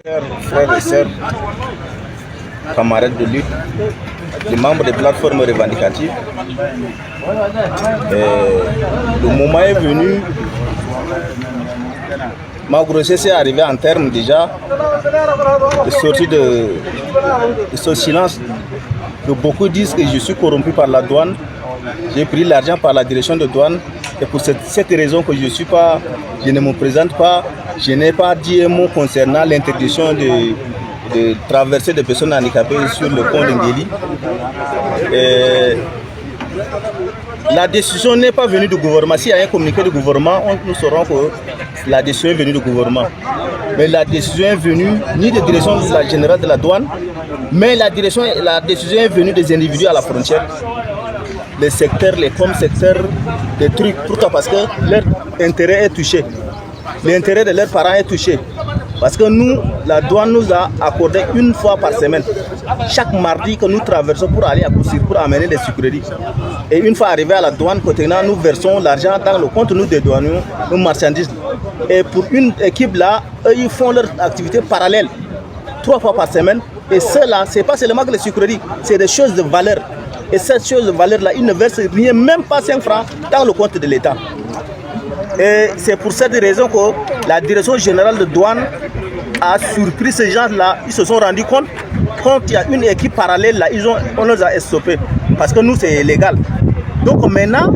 Frères et sœurs, camarades de lutte, les membres des plateformes revendicatives, le moment est venu. Ma grossesse est arrivée en terme déjà de sortir de ce silence que beaucoup disent que je suis corrompu par la douane. J'ai pris l'argent par la direction de douane et pour cette raison que je ne me présente pas, je n'ai pas dit un mot concernant l'interdiction de traverser des personnes handicapées sur le pont d'Ingeli. La décision n'est pas venue du gouvernement. S'il y a un communiqué du gouvernement, nous saurons que la décision est venue du gouvernement. Mais la décision est venue ni de direction générale de la douane, mais la décision est venue des individus à la frontière. Les secteurs, les secteurs, des trucs. Pourquoi? Parce que leur intérêt est touché. L'intérêt de leurs parents est touché. Parce que nous, la douane nous a accordé une fois par semaine, chaque mardi que nous traversons pour aller à Koussir, pour amener des sucreries. Et une fois arrivé à la douane, nous versons l'argent dans le compte, nous dédouanons nos marchandises. Et pour une équipe là, eux, ils font leur activité parallèle, 3 fois par semaine. Et cela, ce n'est pas seulement que les sucreries, c'est des choses de valeur. Et cette chose de valeur-là, ils ne versent rien, même pas 5 francs dans le compte de l'État. Et c'est pour cette raison que la direction générale de douane a surpris ces gens-là. Ils se sont rendus compte quand il y a une équipe parallèle là, on les a stoppés. Parce que nous, c'est illégal. Donc maintenant,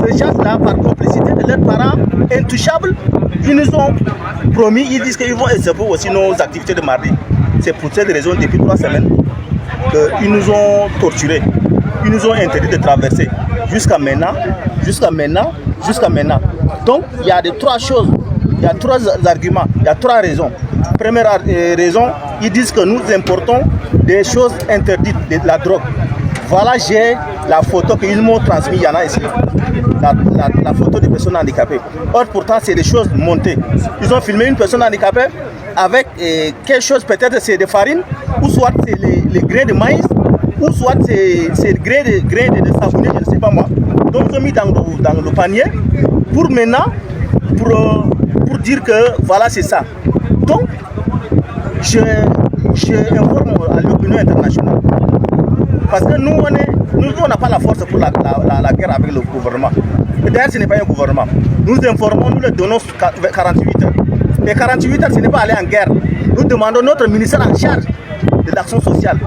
ces gens-là, par complicité de leurs parents intouchables, ils nous ont promis, ils disent qu'ils vont stopper aussi nos activités de mardi. C'est pour cette raison, depuis 3 semaines, qu'ils nous ont torturés. Ils nous ont interdit de traverser. Jusqu'à maintenant. Donc, il y a 3 choses, il y a 3 arguments, il y a 3 raisons. Première raison, ils disent que nous importons des choses interdites, de la drogue. Voilà, j'ai la photo qu'ils m'ont transmise, il y en a ici, la photo des personnes handicapées. Or, pourtant, c'est des choses montées. Ils ont filmé une personne handicapée avec quelque chose, peut-être c'est de farine, ou soit c'est les grains de maïs, ou soit c'est le grain de savonnier, je ne sais pas moi. Donc ils ont mis dans le panier pour maintenant, pour dire que voilà c'est ça. Donc je informe à l'opinion internationale. Parce que nous on n'a pas la force pour la guerre avec le gouvernement. D'ailleurs ce n'est pas un gouvernement. Nous informons, nous leur donnons 48 heures. Et 48 heures ce n'est pas aller en guerre. Nous demandons notre ministère en charge de l'action sociale,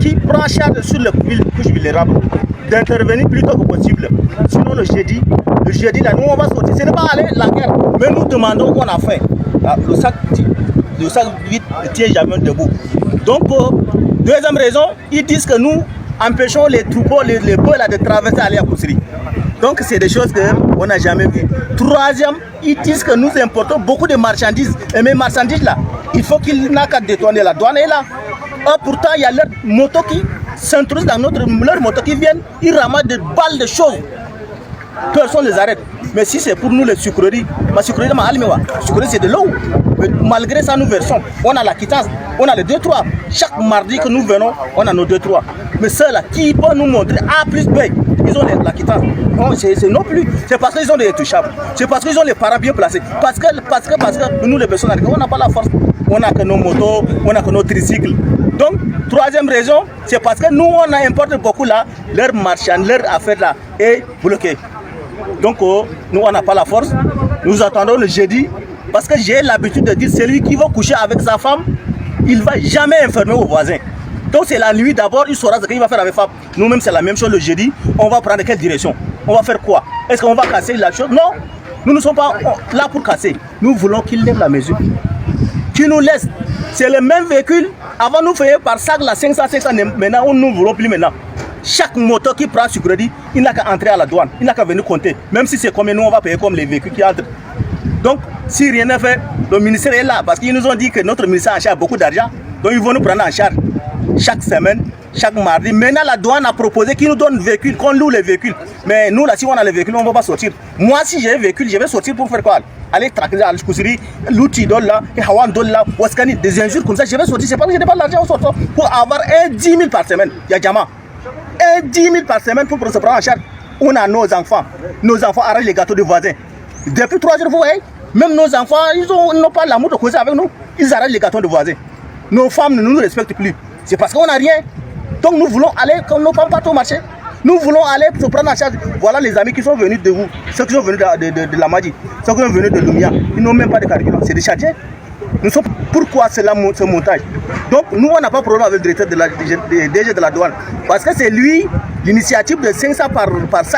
qui prend charge sur les couches vulnérables, d'intervenir plus tôt que possible. Sinon le jeudi là, nous on va sortir. Ce n'est pas aller la guerre, mais nous demandons qu'on a fait. Le sac vide ne tient jamais debout. Donc, deuxième raison, ils disent que nous empêchons les troupeaux, les bœufs là, de traverser aller à Koussiri. Donc c'est des choses qu'on n'a jamais vues. Troisième, ils disent que nous importons beaucoup de marchandises. Et mes marchandises là, il faut qu'ils n'aient qu'à détourner. La douane est là. Or, pourtant, il y a leurs motos qui s'introduisent dans leurs motos qui viennent, ils ramassent des balles de choses. Personne ne les arrête. Mais si c'est pour nous les sucreries, ma sucrerie, c'est de l'eau. Mais malgré ça, nous versons. On a la quittance, on a les 2-3. Chaque mardi que nous venons, on a nos 2-3. Mais ceux-là qui peuvent nous montrer A plus B, ils ont la quittance. Non, c'est non plus. C'est parce qu'ils ont des touchables. C'est parce qu'ils ont les parents bien placés. Parce que nous, les personnes, on n'a pas la force. On n'a que nos motos, on n'a que nos tricycles. Donc, troisième raison, c'est parce que nous, on importe beaucoup là, leur marchand, leur affaire là est bloquée. Donc, nous, on n'a pas la force. Nous attendons le jeudi. Parce que j'ai l'habitude de dire, celui qui va coucher avec sa femme, il ne va jamais informer aux voisins. Donc, c'est la nuit d'abord, il saura ce qu'il va faire avec sa femme. Nous-mêmes, c'est la même chose le jeudi. On va prendre quelle direction? On va faire quoi? Est-ce qu'on va casser la chose? Non, nous ne sommes pas là pour casser. Nous voulons qu'il lève la mesure. Qui nous laisse. C'est le même véhicule. Avant, nous faisions par sac la 500. Maintenant, nous ne voulons plus maintenant. Chaque moto qui prend sur crédit, il n'a qu'à entrer à la douane. Il n'a qu'à venir compter. Même si c'est combien, nous, on va payer comme les véhicules qui entrent. Donc, si rien n'est fait, le ministère est là. Parce qu'ils nous ont dit que notre ministère en charge beaucoup d'argent. Donc, ils vont nous prendre en charge chaque semaine, chaque mardi. Maintenant, la douane a proposé qu'ils nous donnent véhicules, qu'on loue les véhicules. Mais nous, là, si on a les véhicules, on ne va pas sortir. Moi, si j'ai un véhicule, je vais sortir pour faire quoi? Aller traquer à l'Koussiri, l'outil là, et Hawan là, Waskani, des injures comme ça. Je vais sortir. C'est pas que je n'ai pas l'argent en sortant pour avoir 10 000 par semaine. Il y a Djama. 10 000 par semaine pour se prendre en charge. On a nos enfants. Nos enfants arrachent les gâteaux des voisins. Depuis 3 jours, vous voyez, Même nos enfants, ils n'ont pas l'amour de causer avec nous. Ils arrêtent les gâteaux de voisins. Nos femmes ne nous respectent plus. C'est parce qu'on n'a rien. Donc nous voulons aller, comme nos femmes partent au marché, nous voulons aller se prendre en charge. Voilà les amis qui sont venus de vous, ceux qui sont venus de la Madi, ceux qui sont venus de Lumia. Ils n'ont même pas de carburant, c'est des Tchadiens. Nous sommes pourquoi ce montage. Donc nous on n'a pas de problème avec le directeur de la DG de la douane. Parce que c'est lui, l'initiative de 500 par sac.